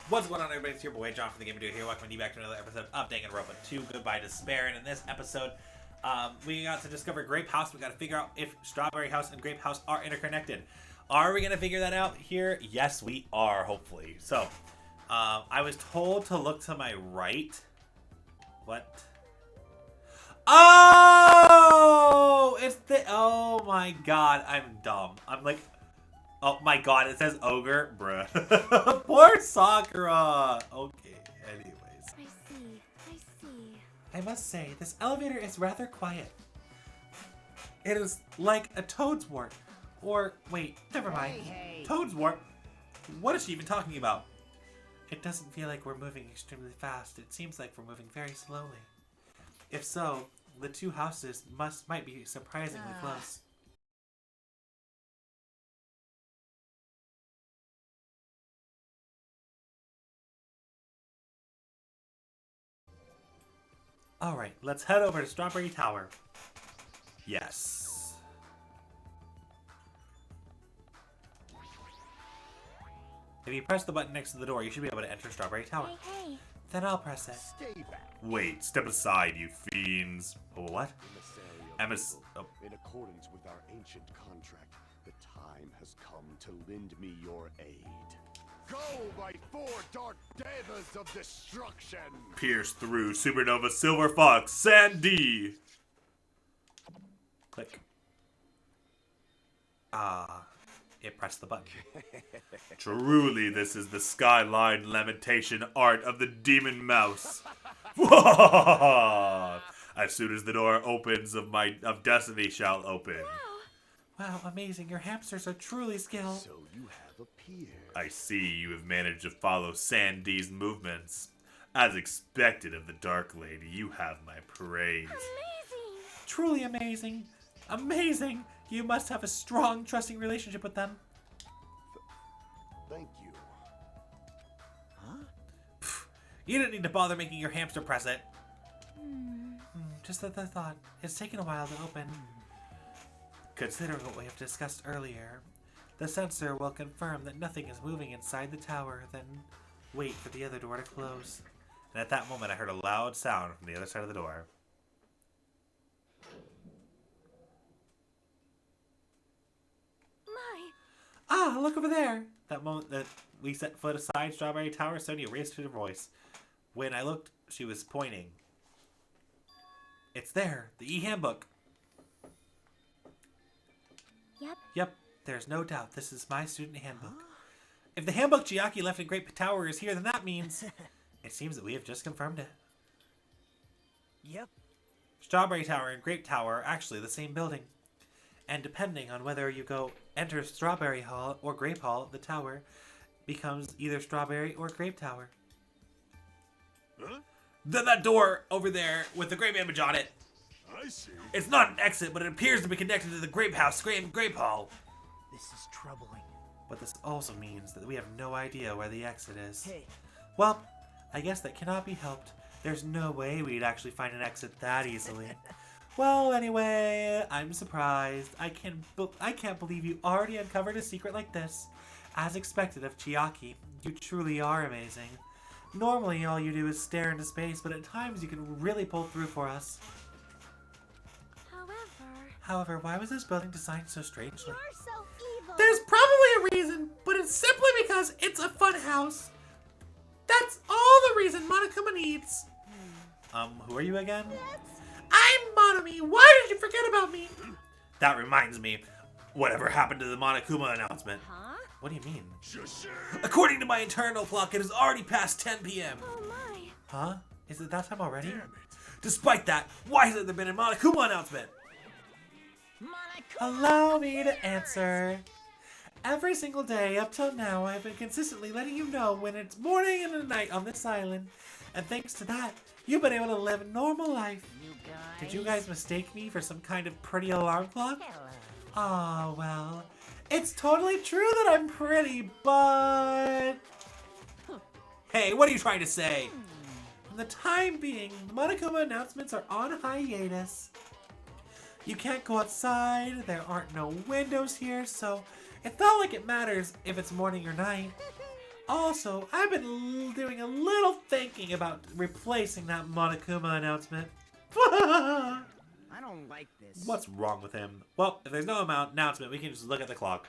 What's going on, everybody? It's your boy John from the Gamer Dude here. Welcome you back to another episode of Danganronpa 2 Goodbye Despair. And in this episode, we got to discover Grape House. We got to figure out if Strawberry House and Grape House are interconnected. Are we going to figure that out here? Yes, we are, hopefully. So, I was told to look to my right. What? Oh! It's the... Oh my god, I'm dumb. I'm like... Oh my god, it says ogre, bruh. Poor Sakura. Okay, anyways. I see. I must say, this elevator is rather quiet. It is like a toad's wart. Or, wait, never mind. Hey. Toad's wart? What is she even talking about? It doesn't feel like we're moving extremely fast. It seems like we're moving very slowly. If so, the two houses might be surprisingly close. Alright, let's head over to Strawberry Tower. Yes. If you press the button next to the door, you should be able to enter Strawberry Tower. Hey. Then I'll press it. Stay back. Wait, step aside, you fiends. Oh, what? In accordance with our ancient contract, the time has come to lend me your aid. Go by four dark devas of destruction! Pierce through Supernova Silver Fox Sandy. Click. It pressed the button. Truly, this is the skyline lamentation art of the demon mouse. As soon as the door opens of destiny shall open. Wow, amazing. Your hamsters are truly skilled. So you have appeared. I see you have managed to follow Sandy's movements. As expected of the Dark Lady, you have my praise. Amazing. Truly amazing. Amazing. You must have a strong, trusting relationship with them. Thank you. Huh? You didn't need to bother making your hamster press it. Just the thought. It's taken a while to open. Considering what we have discussed earlier, the sensor will confirm that nothing is moving inside the tower, then wait for the other door to close. And at that moment, I heard a loud sound from the other side of the door. Ah, look over there! That moment that we set foot aside Strawberry Tower, Sonia raised her voice. When I looked, she was pointing. It's there, the e-handbook. Yep, there's no doubt this is my student handbook. If the handbook Chiaki left in Grape Tower is here, then that means... It seems that we have just confirmed it. Yep. Strawberry Tower and Grape Tower are actually the same building. And depending on whether you enter Strawberry Hall or Grape Hall, the tower becomes either Strawberry or Grape Tower. Huh? Then that door over there with the grape image on it. I see. It's not an exit, but it appears to be connected to the Grape House, Grape Hall. This is troubling. But this also means that we have no idea where the exit is. Hey. Well, I guess that cannot be helped. There's no way we'd actually find an exit that easily. Well, anyway, I'm surprised. I can't believe you already uncovered a secret like this. As expected of Chiaki, you truly are amazing. Normally, all you do is stare into space, but at times you can really pull through for us. However, why was this building designed so strangely? You're so evil. There's probably a reason, but it's simply because it's a fun house. That's all the reason Monokuma needs. Who are you again? I'm Monomi. Why did you forget about me? That reminds me. Whatever happened to the Monokuma announcement? Huh? What do you mean? Shush. According to my internal clock, it is already past 10 p.m. Oh my. Huh? Is it that time already? Damn it. Despite that, why hasn't there been a Monokuma announcement? Allow me to answer. Every single day up till now, I've been consistently letting you know when it's morning and night on this island. And thanks to that, you've been able to live a normal life. Did you guys mistake me for some kind of pretty alarm clock? Ah, well, it's totally true that I'm pretty, but... Hey, what are you trying to say? For the time being, the Monokuma announcements are on hiatus. You can't go outside, there aren't no windows here, so it's not like it matters if it's morning or night. Also, I've been doing a little thinking about replacing that Monokuma announcement. I don't like this. What's wrong with him? Well, if there's no announcement, we can just look at the clock.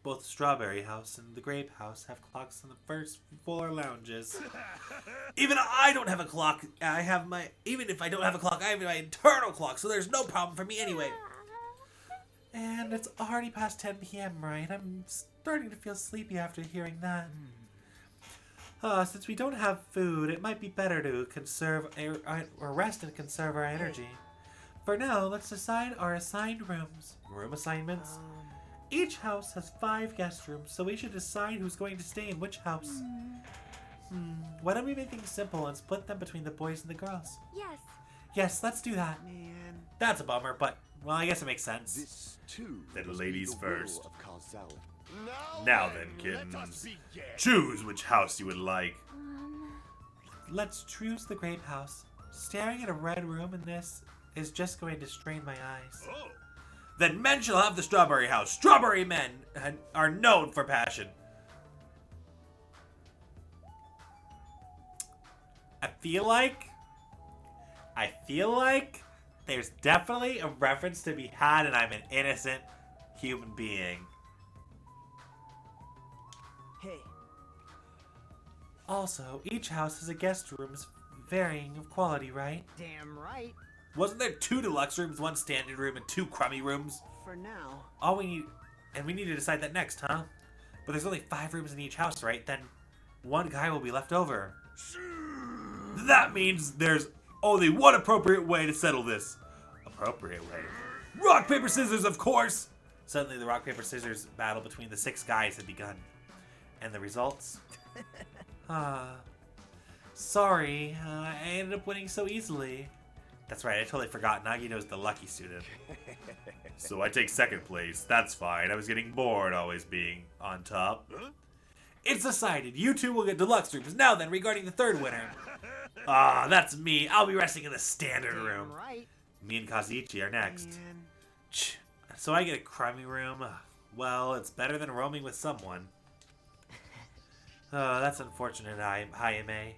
Both Strawberry House and the Grape House have clocks on the first floor lounges. Even I don't have a clock. Even if I don't have a clock, I have my internal clock, so there's no problem for me anyway. And it's already past 10 p.m., right? I'm starting to feel sleepy after hearing that. Since we don't have food, it might be better to conserve or rest and conserve our energy. For now, let's decide our assigned rooms. Room assignments? Each house has 5 guest rooms, so we should decide who's going to stay in which house. Why don't we make things simple and split them between the boys and the girls? Yes. Yes, let's do that. Man. That's a bummer, but, well, I guess it makes sense. This too. Then must ladies be the will first. of causality. Now then, let us kittens. begin. Choose which house you would like. Let's choose the Grape House. Staring at a red room in this is just going to strain my eyes. Then men shall have the Strawberry House. Strawberry men are known for passion. I feel like there's definitely a reference to be had, and I'm an innocent human being. Hey. Also, each house has a guest rooms varying of quality, right? Damn right. Wasn't there 2 deluxe rooms, 1 standard room, and 2 crummy rooms? For now. All we need, and we need to decide that next, huh? But there's only 5 rooms in each house, right? Then 1 guy will be left over. That means there's only one appropriate way to settle this. Appropriate way? Rock, paper, scissors, of course! Suddenly the rock, paper, scissors battle between the 6 guys had begun. And the results? Sorry, I ended up winning so easily. That's right, I totally forgot. Nagino's the lucky student. So I take 2nd place. That's fine. I was getting bored always being on top. It's decided. You 2 will get deluxe rooms. Now then, regarding the 3rd winner. That's me. I'll be resting in the standard room. Damn right. Me and Kazuichi are next. Man. So I get a crummy room. Well, it's better than roaming with someone. That's unfortunate, Hayame.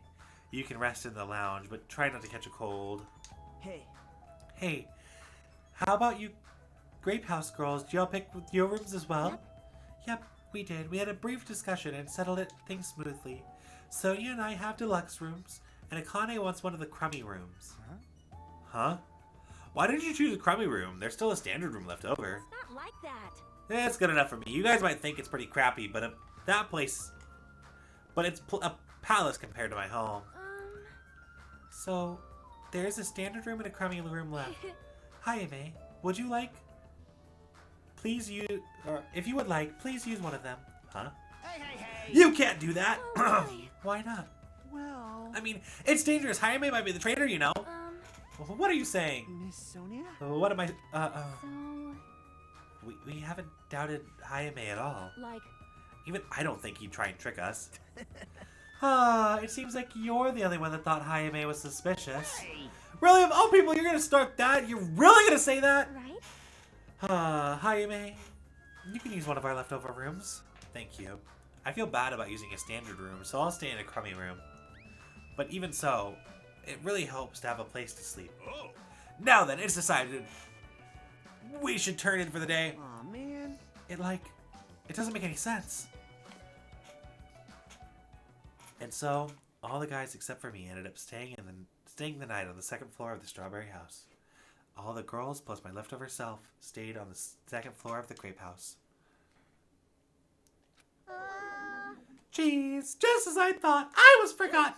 You can rest in the lounge, but try not to catch a cold. Hey, how about you Grape House girls? Did y'all pick your rooms as well? Yep, we did. We had a brief discussion and settled things smoothly. Sonia and I have deluxe rooms, and Akane wants one of the crummy rooms. Huh? Why did you choose a crummy room? There's still a standard room left over. It's not like that. It's good enough for me. You guys might think it's pretty crappy, but that place... But it's a palace compared to my home. So, there's a standard room and a crummy room left. Hayame, would you like... Please use... Or, if you would like, please use one of them. Huh? Hey. You can't do that! Oh, Why not? Well, I mean, it's dangerous. Hayame might be the traitor, you know. Well, what are you saying? Miss Sonia? What am I... so, We haven't doubted Hayame at all. like, Even I don't think he'd try and trick us. It seems like you're the only one that thought Hayame was suspicious. Hey. Really? Of all people, you're gonna start that? You're really gonna say that? right? Hayame, you can use one of our leftover rooms. Thank you. I feel bad about using a standard room, so I'll stay in a crummy room. But even so, it really helps to have a place to sleep. Now then, it's decided. We should turn in for the day. Aw, man. It doesn't make any sense. And so, all the guys except for me ended up staying the night on the 2nd floor of the Strawberry House. All the girls, plus my leftover self, stayed on the 2nd floor of the Grape House. Jeez, just as I thought, I was forgotten.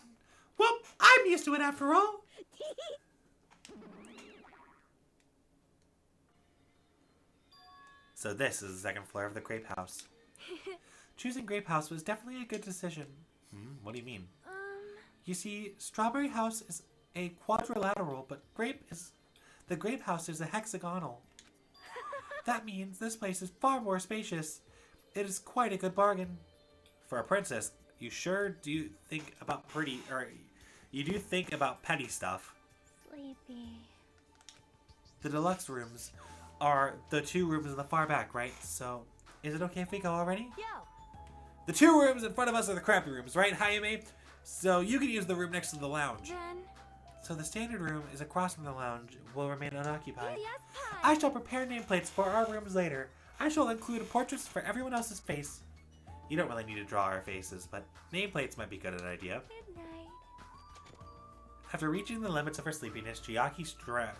Well, I'm used to it after all. So this is the 2nd floor of the Grape House. Choosing Grape House was definitely a good decision. What do you mean? You see, Strawberry House is a quadrilateral, but the Grape House is a hexagonal. That means this place is far more spacious. It is quite a good bargain. For a princess, you sure do think about you do think about petty stuff. Sleepy. The deluxe rooms are the 2 rooms in the far back, right? So, is it okay if we go already? Yo, The 2 rooms in front of us are the crappy rooms, right, Hayame? So you can use the room next to the lounge. Then, So the standard room is across from the lounge, will remain unoccupied. yes, I shall prepare nameplates for our rooms later. I shall include portraits for everyone else's face. You don't really need to draw our faces, but nameplates might be good an idea. Good night. After reaching the limits of her sleepiness, Chiaki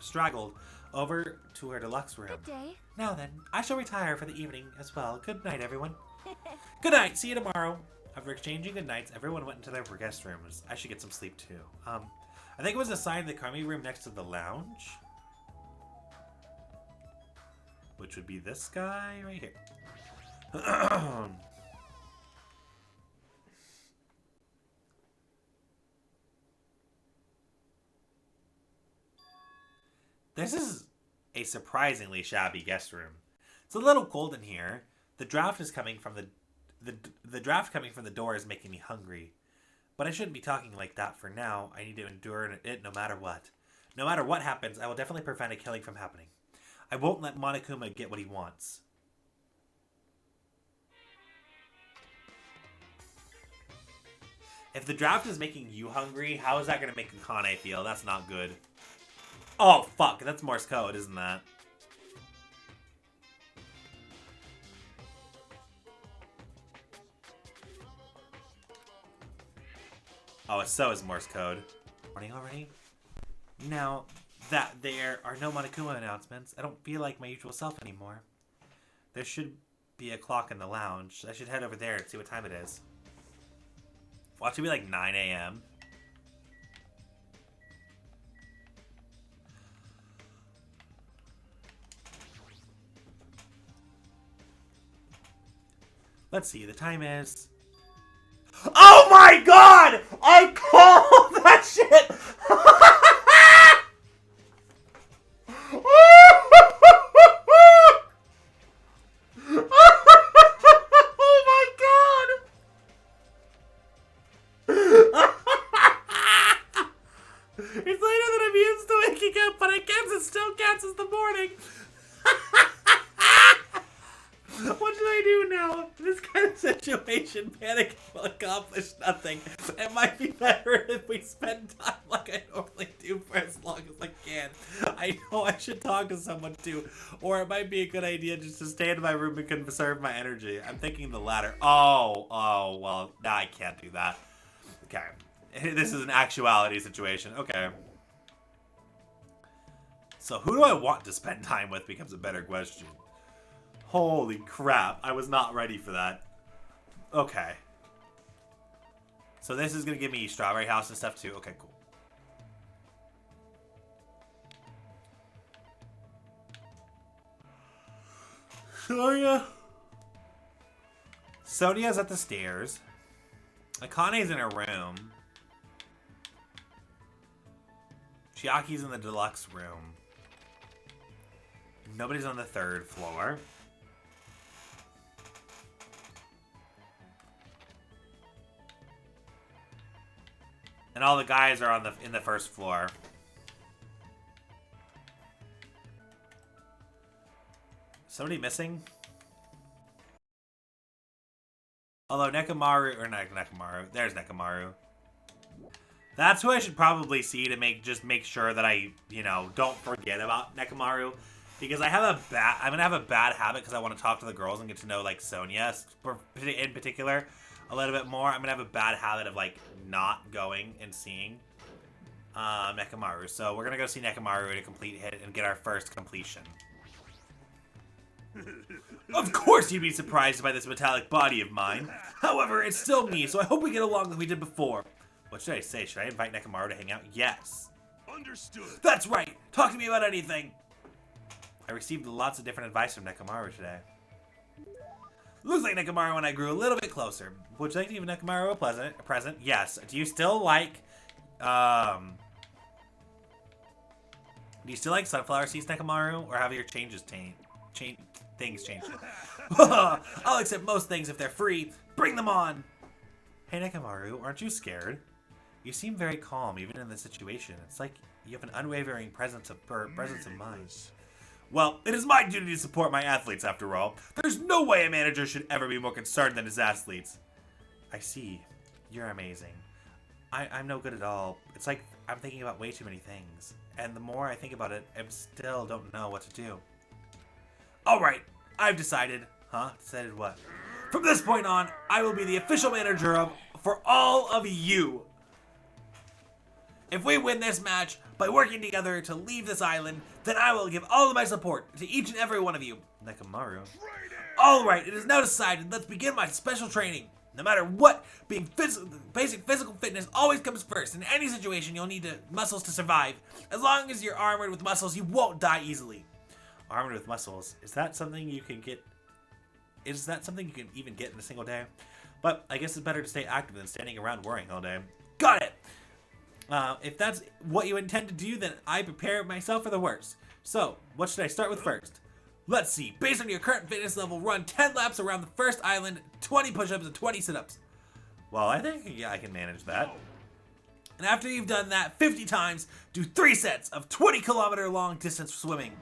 straggled over to her deluxe room. Good day. Now then, I shall retire for the evening as well. Good night, everyone. Good night. See you tomorrow. After exchanging good nights, everyone went into their guest rooms. I should get some sleep too. I think it was assigned the crummy room next to the lounge, which would be this guy right here. This is a surprisingly shabby guest room. It's a little cold in here. The draft is coming from the draft coming from the door is making me hungry. But I shouldn't be talking like that for now. I need to endure it no matter what. No matter what happens, I will definitely prevent a killing from happening. I won't let Monokuma get what he wants. If the draft is making you hungry, how is that going to make Akane feel? That's not good. Oh, fuck. That's Morse code, isn't that? Oh, so is Morse code. Morning already? Now that there are no Monokuma announcements, I don't feel like my usual self anymore. There should be a clock in the lounge. I should head over there and see what time it is. Watch it be like 9 a.m. Let's see, the time is... Oh my god! I called that shit! Oh my god! It's later than I'm used to waking up, but I guess it still counts as the morning. What should I do now? In this kind of situation, panic will accomplish nothing. It might be better if we spend time like I normally do for as long as I can. I know I should talk to someone too, or it might be a good idea just to stay in my room and conserve my energy. I'm thinking the latter. Oh, well, nah, I can't do that. Okay. This is an actuality situation. Okay. So who do I want to spend time with becomes a better question. Holy crap, I was not ready for that. Okay. So this is going to give me Strawberry House and stuff too. Okay, cool. Sonia's at the stairs. Akane's in her room. Chiaki's in the deluxe room. Nobody's on the 3rd floor. And all the guys are on in the 1st floor. Somebody missing? Although Nekomaru, or not Nekomaru, there's Nekomaru. That's who I should probably see to make sure that I, don't forget about Nekomaru. Because I'm gonna have a bad habit because I want to talk to the girls and get to know, like, Sonia in particular a little bit more. I'm gonna have a bad habit of, like, not going and seeing Nekomaru. So we're gonna go see Nekomaru to complete hit and get our first completion. Of course you'd be surprised by this metallic body of mine. However, it's still me, so I hope we get along like we did before. What should I say? Should I invite Nekomaru to hang out? Yes. Understood. That's right. Talk to me about anything. I received lots of different advice from Nekomaru today. Looks like Nekomaru and I grew a little bit closer. Would you like to give Nekomaru a present? Yes. Do you still like, sunflower seeds, Nekomaru? Or have your things changed? I'll accept most things if they're free. Bring them on! Hey, Nekomaru, aren't you scared? You seem very calm, even in this situation. It's like you have an unwavering presence of mind. Well, it is my duty to support my athletes, after all. There's no way a manager should ever be more concerned than his athletes. I see. You're amazing. I'm no good at all. It's like I'm thinking about way too many things. And the more I think about it, I still don't know what to do. Alright, I've decided. Huh? Decided what? From this point on, I will be the official manager for all of you. If we win this match by working together to leave this island, then I will give all of my support to each and every one of you. Nekamaru. Alright, it is now decided. Let's begin my special training. No matter what, basic physical fitness always comes first. In any situation, you'll need muscles to survive. As long as you're armored with muscles, you won't die easily. Armored with muscles. Is that something you can get? Is that something you can even get in a single day? But I guess it's better to stay active than standing around worrying all day. Got it! If that's what you intend to do, then I prepare myself for the worst. So, what should I start with first? Let's see. Based on your current fitness level, run 10 laps around the first island, 20 push-ups, and 20 sit-ups. Well, I think, yeah, I can manage that. And after you've done that 50 times, do 3 sets of 20-kilometer long distance swimming.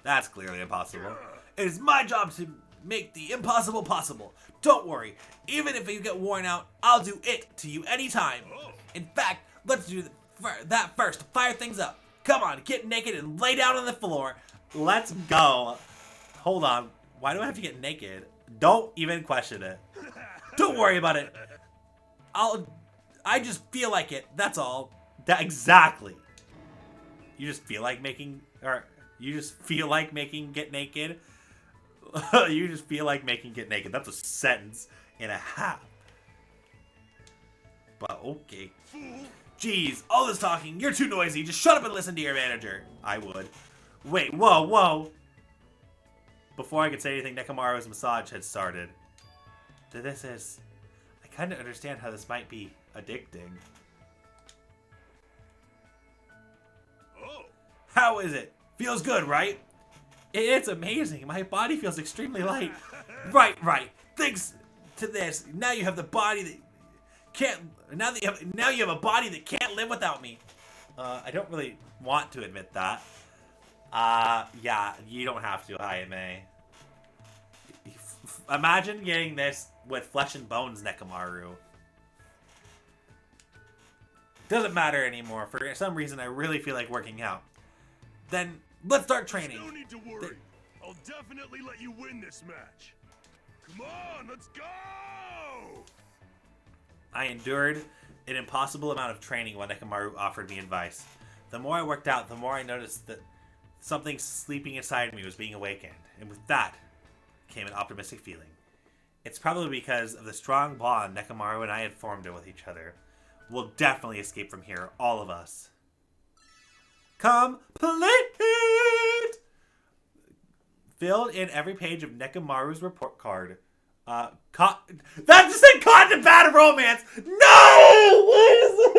That's clearly impossible. It is my job to make the impossible possible. Don't worry. Even if you get worn out, I'll do it to you anytime. In fact, let's do that first to fire things up. Come on, get naked and lay down on the floor. Let's go. Hold on. Why do I have to get naked? Don't even question it. Don't worry about it. I just feel like it. That's all. Exactly. You just feel like making, or you just feel like making get naked. You just feel like making get naked. That's a sentence and a half. But okay. Jeez, all this talking. You're too noisy. Just shut up and listen to your manager. I would. Wait, whoa. Before I could say anything, Nekamaru's massage had started. I kind of understand how this might be addicting. How is it? Feels good, right? It's amazing. My body feels extremely light. Right. Thanks to this, now you have the body that can't. Now you have a body that can't live without me. I don't really want to admit that. Yeah, you don't have to, Hayame. Imagine getting this with flesh and bones, Nekamaru. Doesn't matter anymore. For some reason, I really feel like working out. Then, let's start training. No need to worry. I'll definitely let you win this match. Come on, let's go! I endured an impossible amount of training when Nekamaru offered me advice. The more I worked out, the more I noticed that something sleeping inside me was being awakened, and with that came an optimistic feeling. It's probably because of the strong bond Nekamaru and I had formed with each other. We'll definitely escape from here, all of us. Complete! Filled in every page of Nekamaru's report card. That just said caught in a bad romance! No! What is it?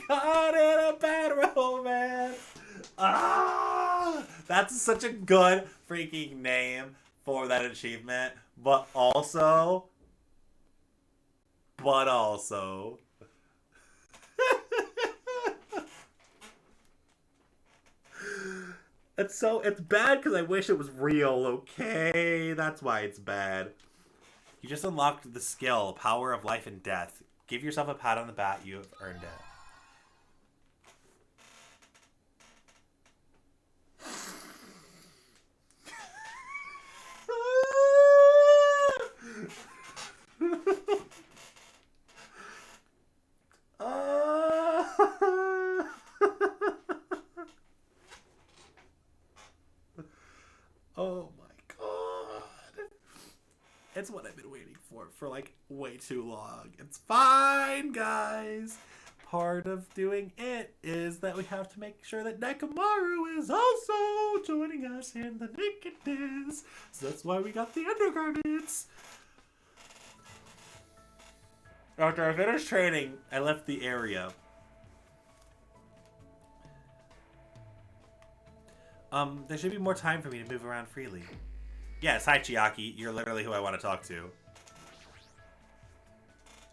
Caught in a bad romance. That's such a good freaking name for that achievement. But also. It's bad because I wish it was real, okay? That's why it's bad. You just unlocked the skill, power of life and death. Give yourself a pat on the back, you have earned it. Oh my god. It's what I've been waiting for like way too long. It's fine, guys. Part of doing it is that we have to make sure that Nekamaru is also joining us in the nakedness. So that's why we got the undergarments. After I finished training, I left the area. There should be more time for me to move around freely. Yes, hi Chiaki. You're literally who I want to talk to.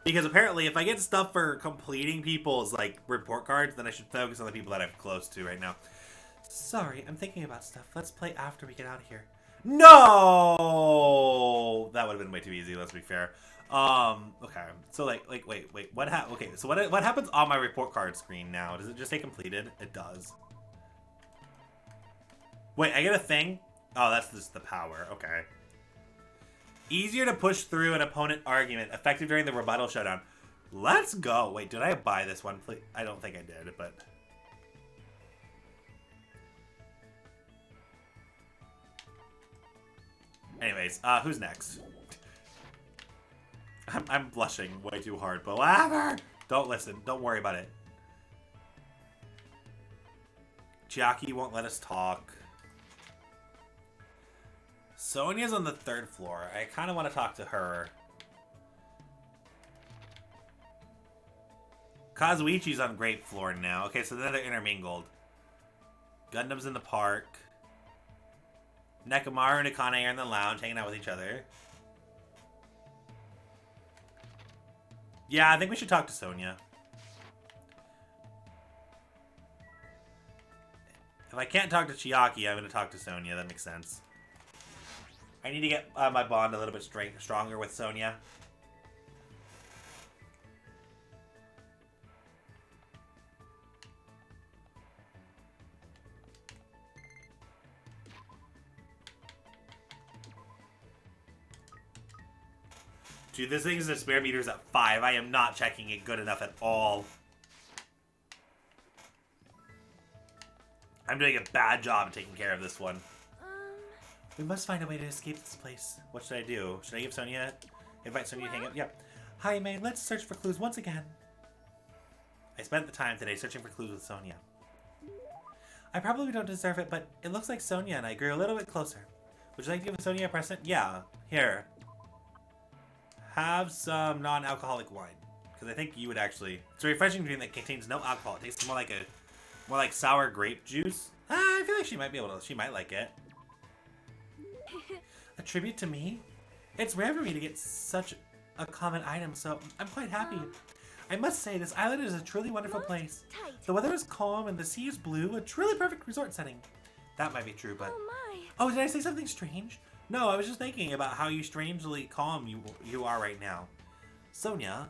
Because apparently, if I get stuff for completing people's, like, report cards, then I should focus on the people that I'm close to right now. Sorry, I'm thinking about stuff. Let's play after we get out of here. No! That would have been way too easy, let's be fair. Okay. So, wait. Okay, so what happens on my report card screen now? Does it just say completed? It does. Wait, I get a thing? Oh, that's just the power. Okay. Easier to push through an opponent argument. Effective during the rebuttal showdown. Let's go. Wait, did I buy this one? Please? I don't think I did, but... Anyways, who's next? I'm blushing way too hard, but whatever! Don't listen. Don't worry about it. Chiaki won't let us talk. Sonia's on the 3rd floor. I kind of want to talk to her. Kazuichi's on Grape floor now. Okay, so then they're intermingled. Gundam's in the park. Nekomaru and Akane are in the lounge hanging out with each other. Yeah, I think we should talk to Sonia. If I can't talk to Chiaki, I'm going to talk to Sonia. That makes sense. I need to get my bond a little bit stronger with Sonia. Dude, this thing's despair meter's at 5. I am not checking it good enough at all. I'm doing a bad job of taking care of this one. We must find a way to escape this place. What should I do? Should I give Sonia... Invite Sonia to hang out? Yep. Hi, May. Let's search for clues once again. I spent the time today searching for clues with Sonia. I probably don't deserve it, but it looks like Sonia and I grew a little bit closer. Would you like to give Sonia a present? Yeah. Here. Have some non-alcoholic wine. Because I think you would actually... It's a refreshing drink that contains no alcohol. It tastes more like sour grape juice. I feel like she might be able to... She might like it. A tribute to me? It's rare for me to get such a common item, so I'm quite happy. I must say, this island is a truly wonderful place. The weather is calm and the sea is blue, a truly perfect resort setting. That might be true, but... Oh, did I say something strange? No, I was just thinking about how strangely calm you are right now. Sonia,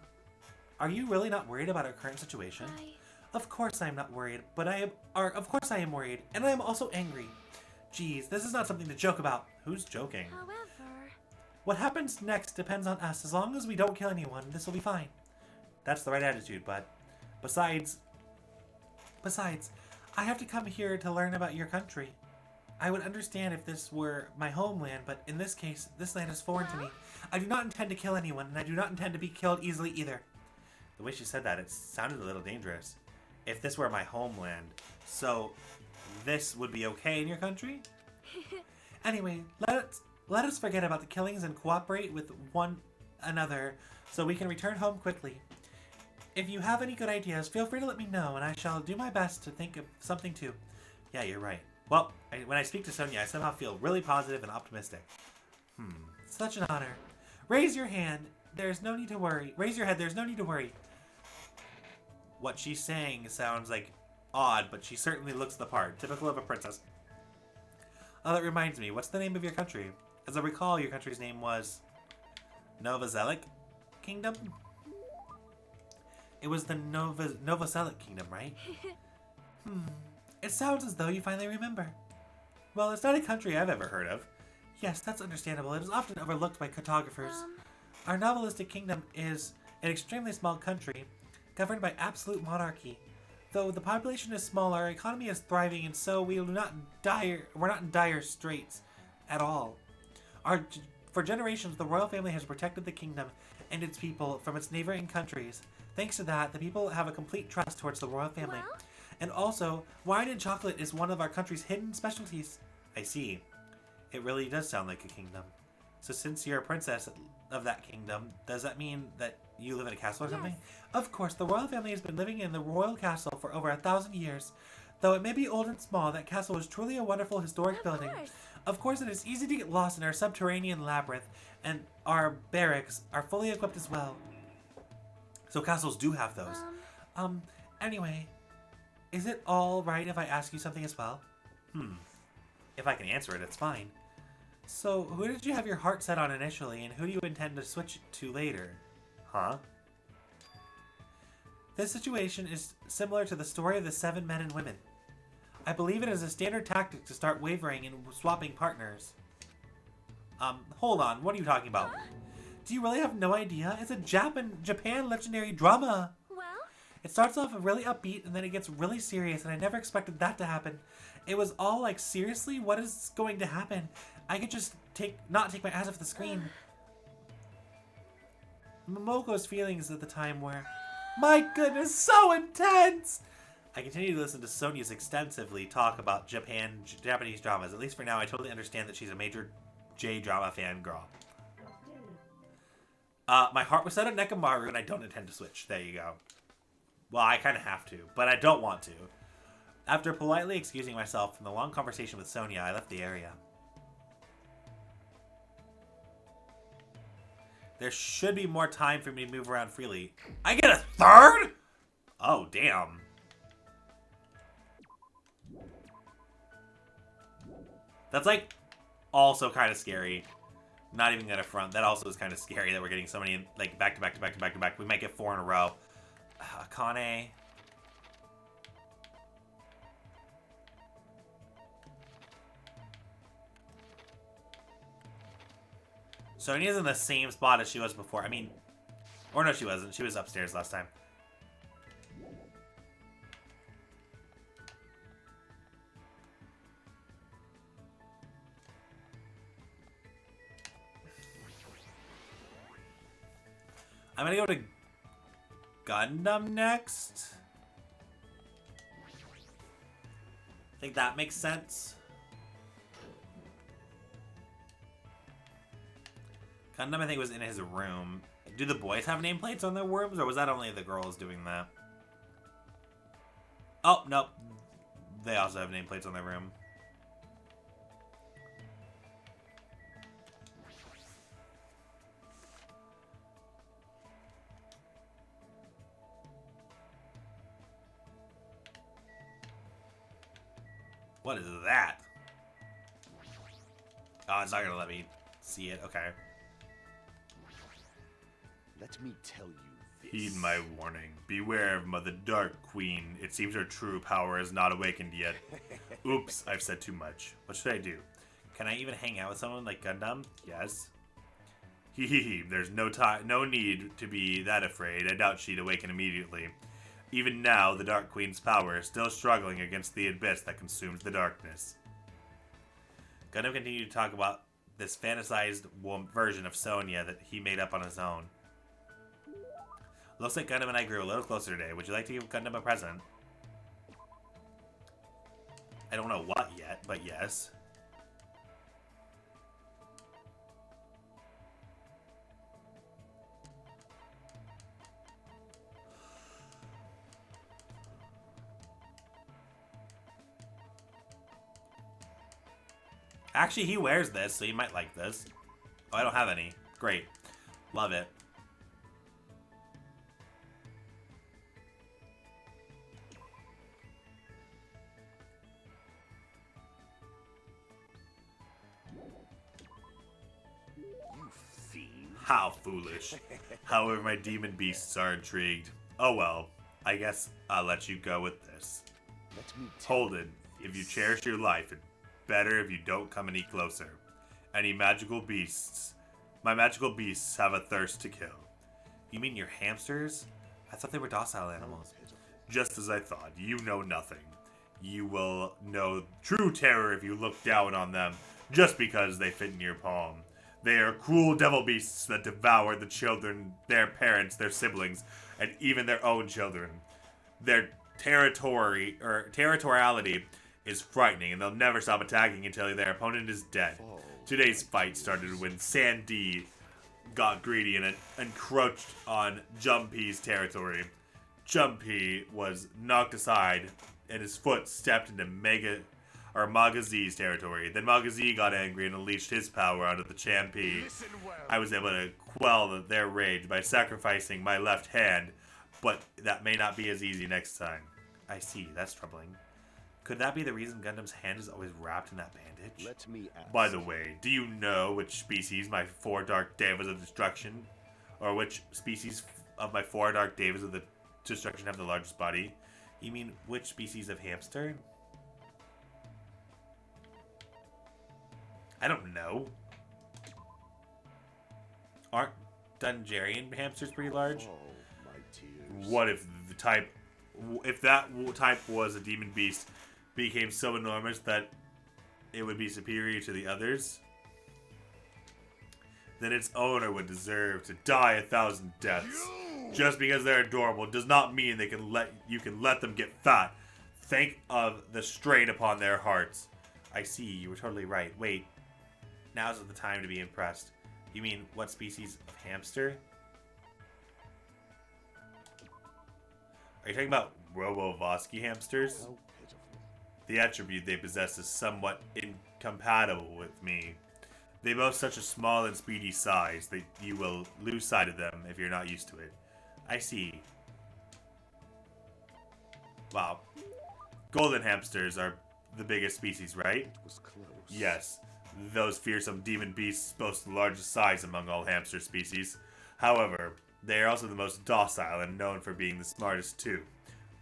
are you really not worried about our current situation? Of course I am not worried, but of course I am worried, and I am also angry. Geez, this is not something to joke about. Who's joking? However... What happens next depends on us. As long as we don't kill anyone, this will be fine. That's the right attitude, but... Besides, I have to come here to learn about your country. I would understand if this were my homeland, but in this case, this land is foreign to me. I do not intend to kill anyone, and I do not intend to be killed easily either. The way she said that, it sounded a little dangerous. If this were my homeland, so this would be okay in your country? Anyway, let us forget about the killings and cooperate with one another so we can return home quickly. If you have any good ideas, feel free to let me know, and I shall do my best to think of something too. Yeah, you're right. Well, when I speak to Sonia, I somehow feel really positive and optimistic. Such an honor. Raise your hand. There's no need to worry. Raise your head. There's no need to worry. What she's saying sounds like odd, but she certainly looks the part. Typical of a princess. Oh, that reminds me. What's the name of your country? As I recall, your country's name was Novozelic Kingdom? It was the Novozelic Kingdom, right? It sounds as though you finally remember. Well, it's not a country I've ever heard of. Yes, that's understandable. It is often overlooked by cartographers. Our novelistic kingdom is an extremely small country, governed by absolute monarchy. Though the population is small, our economy is thriving, and so we're not in dire straits at all. For generations, the royal family has protected the kingdom and its people from its neighboring countries. Thanks to that, the people have a complete trust towards the royal family. And also, wine and chocolate is one of our country's hidden specialties. I see. It really does sound like a kingdom. So since you're a princess of that kingdom, does that mean that you live in a castle or something? Of course, the royal family has been living in the royal castle for over 1,000 years. Though it may be old and small, that castle is truly a wonderful historic building. Of course, it is easy to get lost in our subterranean labyrinth, and our barracks are fully equipped as well. So castles do have those. Anyway, is it all right if I ask you something as well? If I can answer it, it's fine. So, who did you have your heart set on initially, and who do you intend to switch to later? Huh? This situation is similar to the story of the 7 men and women. I believe it is a standard tactic to start wavering and swapping partners. Hold on, what are you talking about? Do you really have no idea? It's a Japan legendary drama. Well, It starts off really upbeat and then it gets really serious, and I never expected that to happen. It was all like, seriously, what is going to happen? I could just not take my eyes off the screen. Momoko's feelings at the time were, my goodness, so intense! I continue to listen to Sonia's extensively talk about Japanese dramas. At least for now, I totally understand that she's a major J-drama fan girl. My heart was set on Nekomaru, and I don't intend to switch. There you go. Well, I kind of have to, but I don't want to. After politely excusing myself from the long conversation with Sonia, I left the area. There should be more time for me to move around freely. I get a third?! Oh, damn. That's, like, also kind of scary. Not even gonna front. That also is kind of scary that we're getting so many, like, back to back to back to back to back. We might get 4 in a row. Akane. Sonia's in the same spot as she was before. I mean, or no, she wasn't. She was upstairs last time. I'm gonna go to Gundam next. I think that makes sense. Gundam, I think, was in his room. Do the boys have nameplates on their rooms, or was that only the girls doing that? Oh, nope. They also have nameplates on their room. What is that? Oh, it's not gonna let me see it. Okay. Let me tell you this. Heed my warning. Beware of Mother Dark Queen. It seems her true power is not awakened yet. Oops, I've said too much. What should I do? Can I even hang out with someone like Gundam? Yes. Hee hee hee. There's no need to be that afraid. I doubt she'd awaken immediately. Even now, the Dark Queen's power is still struggling against the abyss that consumes the darkness. Gundam continued to talk about this fantasized version of Sonia that he made up on his own. Looks like Gundam and I grew a little closer today. Would you like to give Gundam a present? I don't know what yet, but yes. Actually, he wears this, so you might like this. Oh, I don't have any. Great. Love it. You fiend. How foolish. However, my demon beasts are intrigued. Oh well, I guess I'll let you go with this. Let me tell Hold it. If you cherish your life, it's better if you don't come any closer. Any magical beasts. My magical beasts have a thirst to kill. You mean your hamsters? I thought they were docile animals. Just as I thought, you know nothing. You will know true terror if you look down on them, just because they fit in your palm. They are cruel devil beasts that devour the children, their parents, their siblings, and even their own children. Their territoriality is frightening, and they'll never stop attacking until their opponent is dead. Today's fight started when Sandy got greedy and encroached on Jumpy's territory. Jumpy was knocked aside, and his foot stepped into Magazi's territory. Then Magazi got angry and unleashed his power onto the Champy. Listen well. I was able to quell their rage by sacrificing my left hand, but that may not be as easy next time. I see. That's troubling. Could that be the reason Gundam's hand is always wrapped in that bandage? Let me ask. By the way, do you know which species my 4 Dark Devas of Destruction, or which species of my 4 Dark Devas of the Destruction have the largest body? You mean which species of hamster? I don't know. Aren't Dungarian hamsters pretty large? Oh, my tears. What if that type was a demon beast, became so enormous that it would be superior to the others? Then its owner would deserve to die 1,000 deaths. Just because they're adorable does not mean you can let them get fat. Think of the strain upon their hearts. I see, you were totally right. Wait, now's the time to be impressed. You mean what species of hamster? Are you talking about Robovosky hamsters? How pitiful. The attribute they possess is somewhat incompatible with me. They boast such a small and speedy size that you will lose sight of them if you're not used to it. I see. Wow. Golden hamsters are the biggest species, right? It was close. Yes. Those fearsome demon beasts boast the largest size among all hamster species. However, they are also the most docile and known for being the smartest too.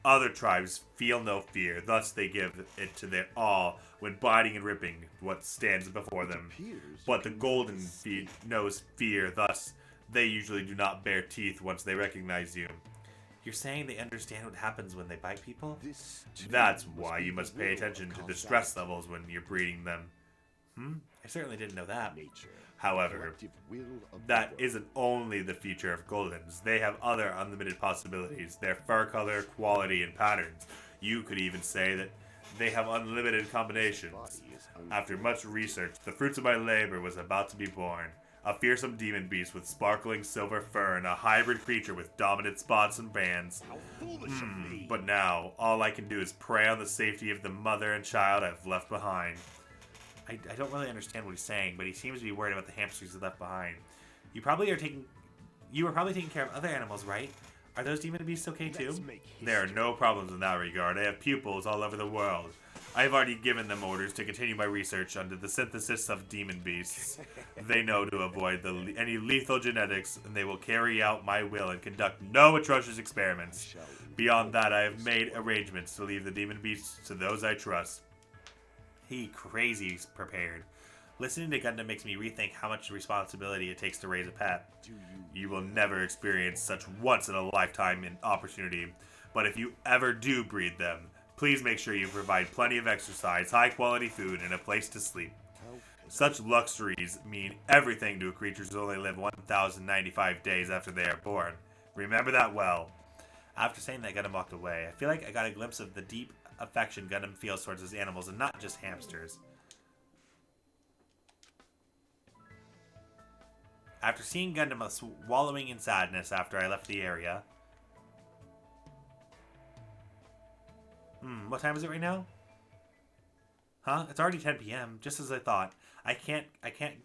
Other tribes feel no fear, thus they give it to their all when biting and ripping what stands before them. But the golden knows fear, thus they usually do not bare teeth once they recognize you. You're saying they understand what happens when they bite people? That's why you must pay attention to the stress levels when you're breeding them. I certainly didn't know that. Nature. However, that isn't only the feature of Goldens. They have other unlimited possibilities. Their fur color, quality, and patterns. You could even say that they have unlimited combinations. After much research, the fruits of my labor was about to be born. A fearsome demon beast with sparkling silver fur and a hybrid creature with dominant spots and bands. How foolish of me. But now, all I can do is prey on the safety of the mother and child I've left behind. I don't really understand what he's saying, but he seems to be worried about the hamsters he left behind. You were probably taking care of other animals, right? Are those demon beasts okay too? There are no problems in that regard. I have pupils all over the world. I have already given them orders to continue my research under the synthesis of demon beasts. They know to avoid any lethal genetics, and they will carry out my will and conduct no atrocious experiments. Beyond that, I have made arrangements to leave the demon beasts to those I trust. He crazy prepared. Listening to Gundam makes me rethink how much responsibility it takes to raise a pet. You will never experience such once-in-a-lifetime opportunity, but if you ever do breed them, please make sure you provide plenty of exercise, high-quality food, and a place to sleep. Such luxuries mean everything to creatures who only live 1,095 days after they are born. Remember that well. After saying that, Gundam walked away. I feel like I got a glimpse of the deep affection Gundam feels towards his animals and not just hamsters. After seeing Gundam wallowing in sadness after I left the area. What time is it right now? Huh? It's already 10 p.m., just as I thought. I can't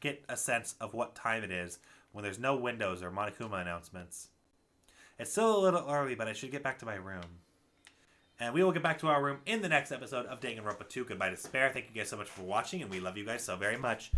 get a sense of what time it is when there's no windows or Monokuma announcements. It's still a little early, but I should get back to my room. And we will get back to our room in the next episode of Danganronpa 2. Goodbye, Despair. Thank you guys so much for watching, and we love you guys so very much.